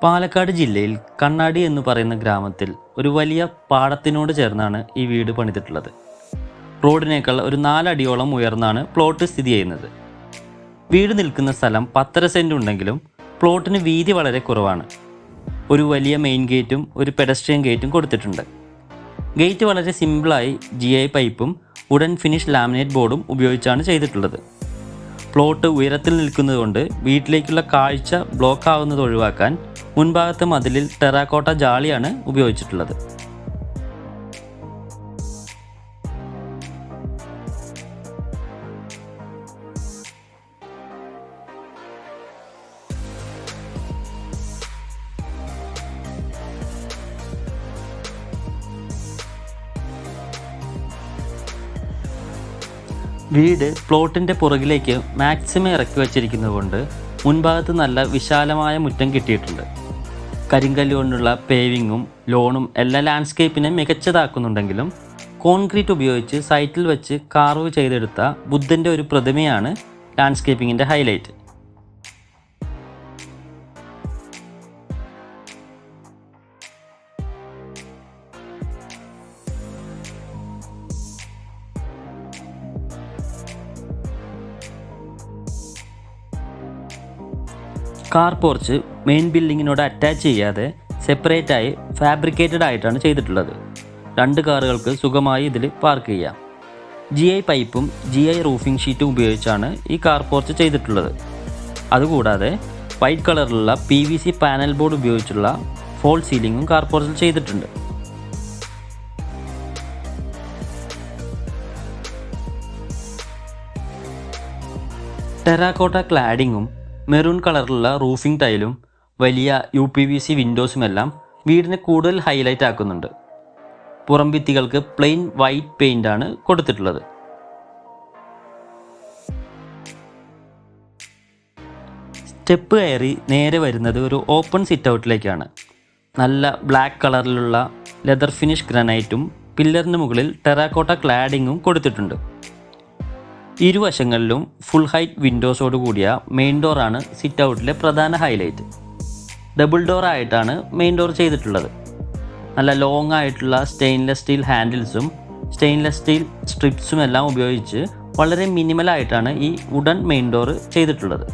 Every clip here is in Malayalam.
പാലക്കാട് ജില്ലയിൽ കണ്ണാടി എന്ന് പറയുന്ന ഗ്രാമത്തിൽ ഒരു വലിയ പാടത്തിനോട് ചേർന്നാണ് ഈ വീട് പണിതിട്ടുള്ളത്. റോഡിനേക്കാൾ ഒരു 4 അടിയോളം ഉയർന്നാണ് പ്ലോട്ട് സ്ഥിതി ചെയ്യുന്നത്. വീട് നിൽക്കുന്ന സ്ഥലം 10.5 സെൻറ് ഉണ്ടെങ്കിലും പ്ലോട്ടിന് വീതി വളരെ കുറവാണ്. ഒരു വലിയ മെയിൻ ഗേറ്റും ഒരു പെഡസ്ട്രിയൻ ഗേറ്റും കൊടുത്തിട്ടുണ്ട്. ഗേറ്റ് വളരെ സിമ്പിളായി GI പൈപ്പും വുഡൻ ഫിനിഷ് ലാമിനേറ്റ് ബോർഡും ഉപയോഗിച്ചാണ് ചെയ്തിട്ടുള്ളത്. പ്ലോട്ട് ഉയരത്തിൽ നിൽക്കുന്നതുകൊണ്ട് വീട്ടിലേക്കുള്ള കാഴ്ച ബ്ലോക്ക് ആവുന്നത് ഒഴിവാക്കാൻ മുൻഭാഗത്തെ മതിലിൽ ടെറാക്കോട്ട ജാളിയാണ് ഉപയോഗിച്ചിട്ടുള്ളത്. വീട് പ്ലോട്ടിൻ്റെ പുറകിലേക്ക് മാക്സിമം ഇറക്കി വച്ചിരിക്കുന്നത് കൊണ്ട് മുൻഭാഗത്ത് നല്ല വിശാലമായ മുറ്റം കിട്ടിയിട്ടുണ്ട്. കരിങ്കല്ല് കൊണ്ടുള്ള പേവിങ്ങും ലോണും എല്ലാ ലാൻഡ്സ്കേപ്പിനെ മികച്ചതാക്കുന്നുണ്ടെങ്കിലും കോൺക്രീറ്റ് ഉപയോഗിച്ച് സൈറ്റിൽ വെച്ച് കാർവ് ചെയ്തെടുത്ത ബുദ്ധൻ്റെ ഒരു പ്രതിമയാണ് ലാൻഡ്സ്കേപ്പിങ്ങിൻ്റെ ഹൈലൈറ്റ്. കാർ പോർച്ച് മെയിൻ ബിൽഡിങ്ങിനോട് അറ്റാച്ച് ചെയ്യാതെ സെപ്പറേറ്റായി ഫാബ്രിക്കേറ്റഡ് ആയിട്ടാണ് ചെയ്തിട്ടുള്ളത്. 2 കാറുകൾക്ക് സുഖമായി ഇതിൽ പാർക്ക് ചെയ്യാം. GI പൈപ്പും GI റൂഫിംഗ് ഷീറ്റും ഉപയോഗിച്ചാണ് ഈ കാർ പോർച്ച് ചെയ്തിട്ടുള്ളത്. അതുകൂടാതെ വൈറ്റ് കളറിലുള്ള PVC പാനൽ ബോർഡ് ഉപയോഗിച്ചുള്ള ഫോൾ സീലിംഗും കാർ പോർച്ചിൽ ചെയ്തിട്ടുണ്ട്. ടെറാക്കോട്ട ക്ലാഡിങ്ങും മെറൂൺ കളറിലുള്ള റൂഫിംഗ് ടൈലും വലിയ UPVC വിൻഡോസുമെല്ലാം വീടിനെ കൂടുതൽ ഹൈലൈറ്റ് ആക്കുന്നുണ്ട്. പുറം ഭിത്തികൾക്ക് പ്ലെയിൻ വൈറ്റ് പെയിൻ്റാണ് കൊടുത്തിട്ടുള്ളത്. സ്റ്റെപ്പ് കയറി നേരെ വരുന്നത് ഒരു ഓപ്പൺ സിറ്റ് ഔട്ടിലേക്കാണ്. നല്ല ബ്ലാക്ക് കളറിലുള്ള ലെതർ ഫിനിഷ് ഗ്രാനൈറ്റും പില്ലറിന് മുകളിൽ ടെറാക്കോട്ട ക്ലാഡിങ്ങും കൊടുത്തിട്ടുണ്ട്. ഇരുവശങ്ങളിലും ഫുൾ ഹൈറ്റ് വിൻഡോസോട് കൂടിയ മെയിൻ ഡോറാണ് സിറ്റ് ഔട്ടിലെ പ്രധാന ഹൈലൈറ്റ്. ഡബിൾ ഡോർ ആയിട്ടാണ് മെയിൻ ഡോർ ചെയ്തിട്ടുള്ളത്. നല്ല ലോങ് ആയിട്ടുള്ള സ്റ്റെയിൻലെസ് സ്റ്റീൽ ഹാൻഡിൽസും സ്റ്റെയിൻലെസ് സ്റ്റീൽ സ്ട്രിപ്സും എല്ലാം ഉപയോഗിച്ച് വളരെ മിനിമലായിട്ടാണ് ഈ വുഡൻ മെയിൻ ഡോർ ചെയ്തിട്ടുള്ളത്.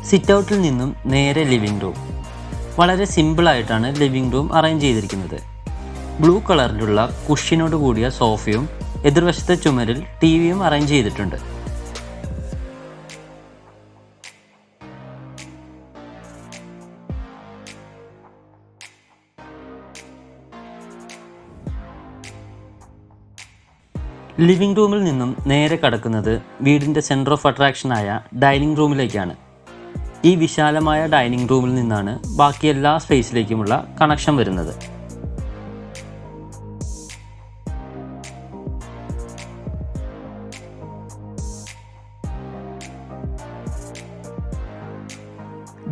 സിറ്റ് ഔട്ടിൽ നിന്നും നേരെ ലിവിംഗ് റൂം. വളരെ സിമ്പിളായിട്ടാണ് ലിവിംഗ് റൂം അറേഞ്ച് ചെയ്തിരിക്കുന്നത്. ബ്ലൂ കളറിലുള്ള കുഷ്യനോട് കൂടിയ സോഫയും എതിർവശത്തെ ചുമരിൽ TVയും അറേഞ്ച് ചെയ്തിട്ടുണ്ട്. ലിവിംഗ് റൂമിൽ നിന്നും നേരെ കടക്കുന്നത് വീടിൻ്റെ സെൻറ്റർ ഓഫ് അട്രാക്ഷനായ ഡൈനിങ് റൂമിലേക്കാണ്. ഈ വിശാലമായ ഡൈനിങ് റൂമിൽ നിന്നാണ് ബാക്കി എല്ലാ സ്പേസിലേക്കുമുള്ള കണക്ഷൻ വരുന്നത്.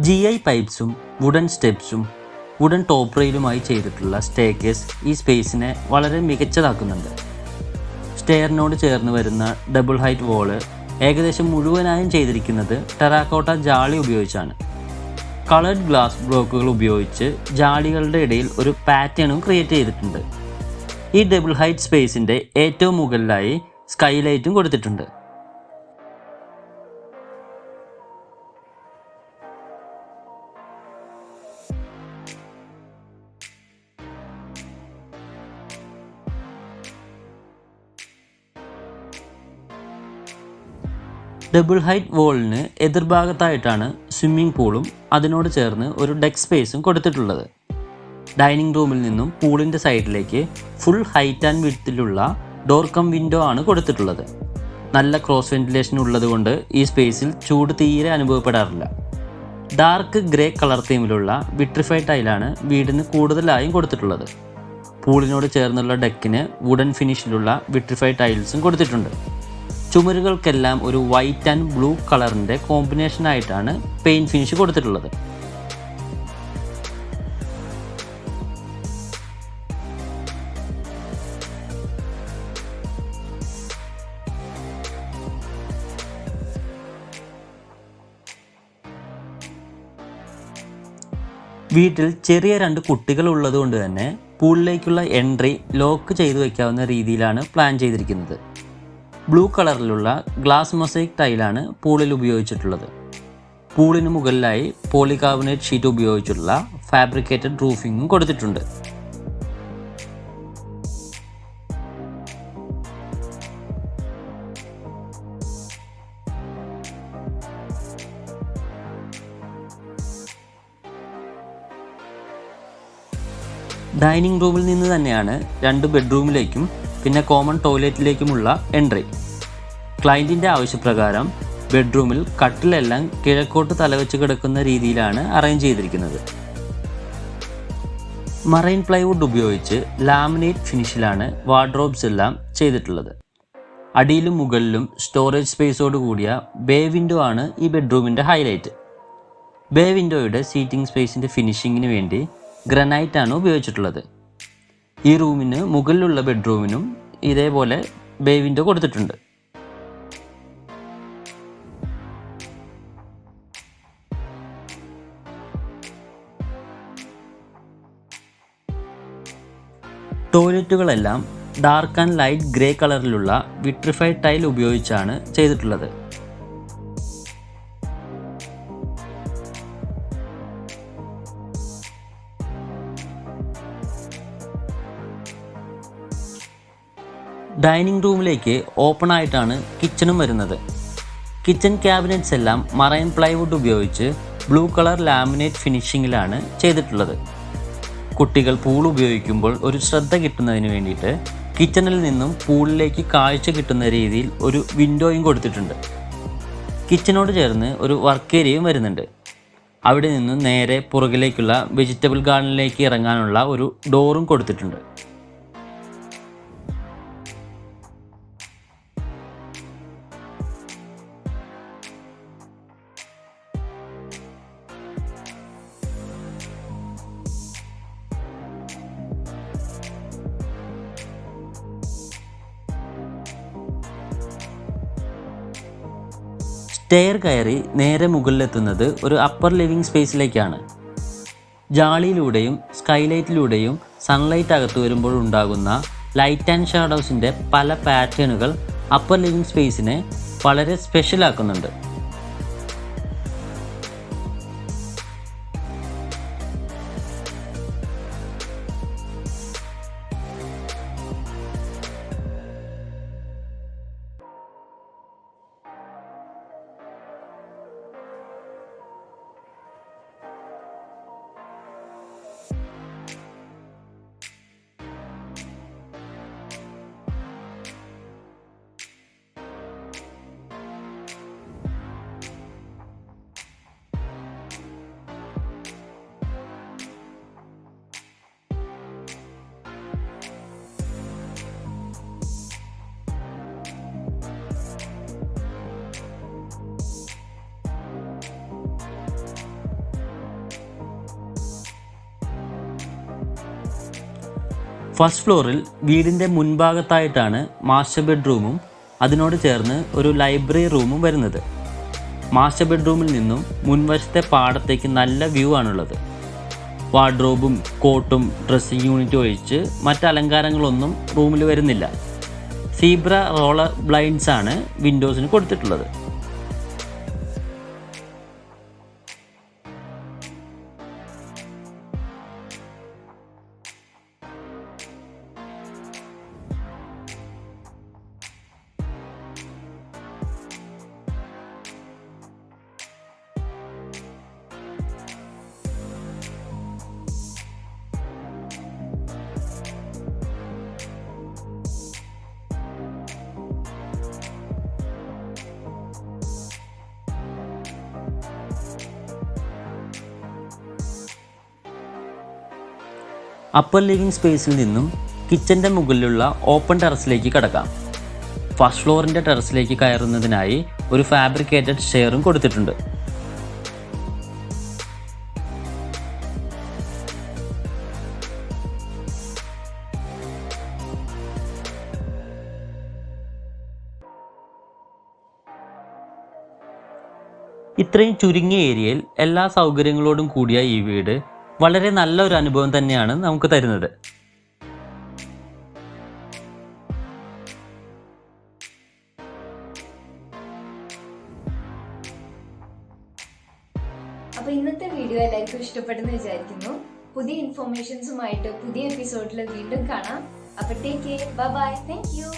GI പൈപ്പ്സും വുഡൻ സ്റ്റെപ്സും വുഡൻ ടോപ്പ് റെയിലുമായി ചെയ്തിട്ടുള്ള സ്റ്റെയർകേസ് ഈ സ്പേസിനെ വളരെ മികച്ചതാക്കുന്നുണ്ട്. സ്റ്റെയറിനോട് ചേർന്ന് വരുന്ന ഡബിൾ ഹൈറ്റ് വോള് ഏകദേശം മുഴുവനായും ചെയ്തിരിക്കുന്നത് ടെറാക്കോട്ട ജാളി ഉപയോഗിച്ചാണ്. കളേർഡ് ഗ്ലാസ് ബ്ലോക്കുകൾ ഉപയോഗിച്ച് ജാളികളുടെ ഇടയിൽ ഒരു പാറ്റേണും ക്രിയേറ്റ് ചെയ്തിട്ടുണ്ട്. ഈ ഡബിൾ ഹൈറ്റ് സ്പേസിൻ്റെ ഏറ്റവും മുകളിലായി സ്കൈലൈറ്റും കൊടുത്തിട്ടുണ്ട്. ഡബിൾ ഹൈറ്റ് വോളിന് എതിർഭാഗത്തായിട്ടാണ് സ്വിമ്മിംഗ് പൂളും അതിനോട് ചേർന്ന് ഒരു ഡെക്ക് സ്പേസും കൊടുത്തിട്ടുള്ളത്. ഡൈനിങ് റൂമിൽ നിന്നും പൂളിൻ്റെ സൈഡിലേക്ക് ഫുൾ ഹൈറ്റ് ആൻഡ് വിഡ്ത്തിലുള്ള ഡോർ കം വിൻഡോ ആണ് കൊടുത്തിട്ടുള്ളത്. നല്ല ക്രോസ് വെന്റിലേഷൻ ഉള്ളതുകൊണ്ട് ഈ സ്പേസിൽ ചൂട് തീരെ അനുഭവപ്പെടാറില്ല. ഡാർക്ക് ഗ്രേ കളർ തീമിലുള്ള വിട്രിഫൈഡ് ടൈലാണ് വീടിന് കൂടുതലായും കൊടുത്തിട്ടുള്ളത്. പൂളിനോട് ചേർന്നുള്ള ഡെക്കിന് വുഡൻ ഫിനിഷിലുള്ള വിട്രിഫൈഡ് ടൈൽസും കൊടുത്തിട്ടുണ്ട്. ചുമരുകൾക്കെല്ലാം ഒരു വൈറ്റ് ആൻഡ് ബ്ലൂ കളറിൻ്റെ കോമ്പിനേഷനായിട്ടാണ് പെയിൻറ്റ് ഫിനിഷ് കൊടുത്തിട്ടുള്ളത്. വീട്ടിൽ ചെറിയ 2 കുട്ടികൾ ഉള്ളതുകൊണ്ട് തന്നെ പൂളിലേക്കുള്ള എൻട്രി ലോക്ക് ചെയ്തു വയ്ക്കാവുന്ന രീതിയിലാണ് പ്ലാൻ ചെയ്തിരിക്കുന്നത്. ബ്ലൂ കളറിലുള്ള ഗ്ലാസ് മൊസൈക്ക് ടൈലാണ് പൂളിൽ ഉപയോഗിച്ചിട്ടുള്ളത്. പൂളിന് മുകളിലായി പോളികാർബണേറ്റ് ഷീറ്റ് ഉപയോഗിച്ചുള്ള ഫാബ്രിക്കേറ്റഡ് റൂഫിങ്ങും കൊടുത്തിട്ടുണ്ട്. ഡൈനിങ് റൂമിൽ നിന്ന് തന്നെയാണ് 2 ബെഡ്റൂമിലേക്കും പിന്നെ കോമൺ ടോയ്ലറ്റിലേക്കുമുള്ള എൻട്രി. ക്ലയൻറ്റിൻ്റെ ആവശ്യപ്രകാരം ബെഡ്റൂമിൽ കട്ടിലെല്ലാം കിഴക്കോട്ട് തലവെച്ച് കിടക്കുന്ന രീതിയിലാണ് അറേഞ്ച് ചെയ്തിരിക്കുന്നത്. മറൈൻ പ്ലൈവുഡ് ഉപയോഗിച്ച് ലാമിനേറ്റ് ഫിനിഷിലാണ് വാർഡ്രോബ്സ് എല്ലാം ചെയ്തിട്ടുള്ളത്. അടിയിലും മുകളിലും സ്റ്റോറേജ് സ്പേസോട് കൂടിയ ബേ വിൻഡോ ആണ് ഈ ബെഡ്റൂമിൻ്റെ ഹൈലൈറ്റ്. ബേ വിൻഡോയുടെ സീറ്റിംഗ് സ്പേസിൻ്റെ ഫിനിഷിങ്ങിന് വേണ്ടി ഗ്രാനൈറ്റ് ആണ് ഉപയോഗിച്ചിട്ടുള്ളത്. ഈ റൂമിന് മുകളിലുള്ള ബെഡ്റൂമിനും ഇതേപോലെ ബേ വിൻഡോ കൊടുത്തിട്ടുണ്ട്. ടോയ്ലറ്റുകളെല്ലാം ഡാർക്ക് ആൻഡ് ലൈറ്റ് ഗ്രേ കളറിലുള്ള വിട്രിഫൈഡ് ടൈൽ ഉപയോഗിച്ചാണ് ചെയ്തിട്ടുള്ളത്. ഡൈനിങ് റൂമിലേക്ക് ഓപ്പൺ ആയിട്ടാണ് കിച്ചണും വരുന്നത്. കിച്ചൺ ക്യാബിനറ്റ്സ് എല്ലാം മറൈൻ പ്ലൈവുഡ് ഉപയോഗിച്ച് ബ്ലൂ കളർ ലാമിനേറ്റ് ഫിനിഷിങ്ങിലാണ് ചെയ്തിട്ടുള്ളത്. കുട്ടികൾ പൂൾ ഉപയോഗിക്കുമ്പോൾ ഒരു ശ്രദ്ധ കിട്ടുന്നതിന് വേണ്ടിയിട്ട് കിച്ചണിൽ നിന്നും പൂളിലേക്ക് കാഴ്ച കിട്ടുന്ന രീതിയിൽ ഒരു വിൻഡോയും കൊടുത്തിട്ടുണ്ട്. കിച്ചണോട് ചേർന്ന് ഒരു വർക്ക് ഏരിയയും വരുന്നുണ്ട്. അവിടെ നിന്നും നേരെ പുറകിലേക്കുള്ള വെജിറ്റബിൾ ഗാർഡനിലേക്ക് ഇറങ്ങാനുള്ള ഒരു ഡോറും കൊടുത്തിട്ടുണ്ട്. സ്റ്റെയർ കയറി നേരെ മുകളിലെത്തുന്നത് ഒരു അപ്പർ ലിവിംഗ് സ്പേസിലേക്കാണ്. ജാളിയിലൂടെയും സ്കൈലൈറ്റിലൂടെയും സൺലൈറ്റ് അകത്ത് വരുമ്പോൾ ഉണ്ടാകുന്ന ലൈറ്റ് ആൻഡ് ഷാഡോസിൻ്റെ പല പാറ്റേണുകൾ അപ്പർ ലിവിംഗ് സ്പേസിനെ വളരെ സ്പെഷ്യലാക്കുന്നുണ്ട്. ഫസ്റ്റ് ഫ്ലോറിൽ വീടിൻ്റെ മുൻഭാഗത്തായിട്ടാണ് മാസ്റ്റർ ബെഡ്റൂമും അതിനോട് ചേർന്ന് ഒരു ലൈബ്രറി റൂമും വരുന്നത്. മാസ്റ്റർ ബെഡ്റൂമിൽ നിന്നും മുൻവശത്തെ പാടത്തേക്ക് നല്ല വ്യൂ ആണുള്ളത്. വാർഡ്രോബും കോട്ടും ഡ്രസ്സിംഗ് യൂണിറ്റും ഒഴിച്ച് മറ്റ് അലങ്കാരങ്ങളൊന്നും റൂമിൽ വരുന്നില്ല. സീബ്ര റോളർ ബ്ലൈൻഡ്സ് ആണ് വിൻഡോസിന് കൊടുത്തിട്ടുള്ളത്. അപ്പർ ലിവിംഗ് സ്പേസിൽ നിന്നും കിച്ചൻ്റെ മുകളിലുള്ള ഓപ്പൺ ടെറസിലേക്ക് കടക്കാം. ഫസ്റ്റ് ഫ്ലോറിൻ്റെ ടെറസിലേക്ക് കയറുന്നതിനായി ഒരു ഫാബ്രിക്കേറ്റഡ് സ്റ്റെയറും കൊടുത്തിട്ടുണ്ട്. ഇത്രയും ചുരുങ്ങിയ ഏരിയയിൽ എല്ലാ സൗകര്യങ്ങളോടും കൂടിയ ഈ വീട് വളരെ നല്ലൊരു അനുഭവം തന്നെയാണ് നമുക്ക് തരുന്നത്. അപ്പോൾ ഇന്നത്തെ വീഡിയോ എല്ലാവർക്കും ഇഷ്ടപ്പെട്ടെന്ന് വിചാരിക്കുന്നു. പുതിയ ഇൻഫോർമേഷൻസുമായിട്ട് പുതിയ എപ്പിസോഡിൽ വീണ്ടും കാണാം. അപ്പോൾ take care, bye bye, thank you.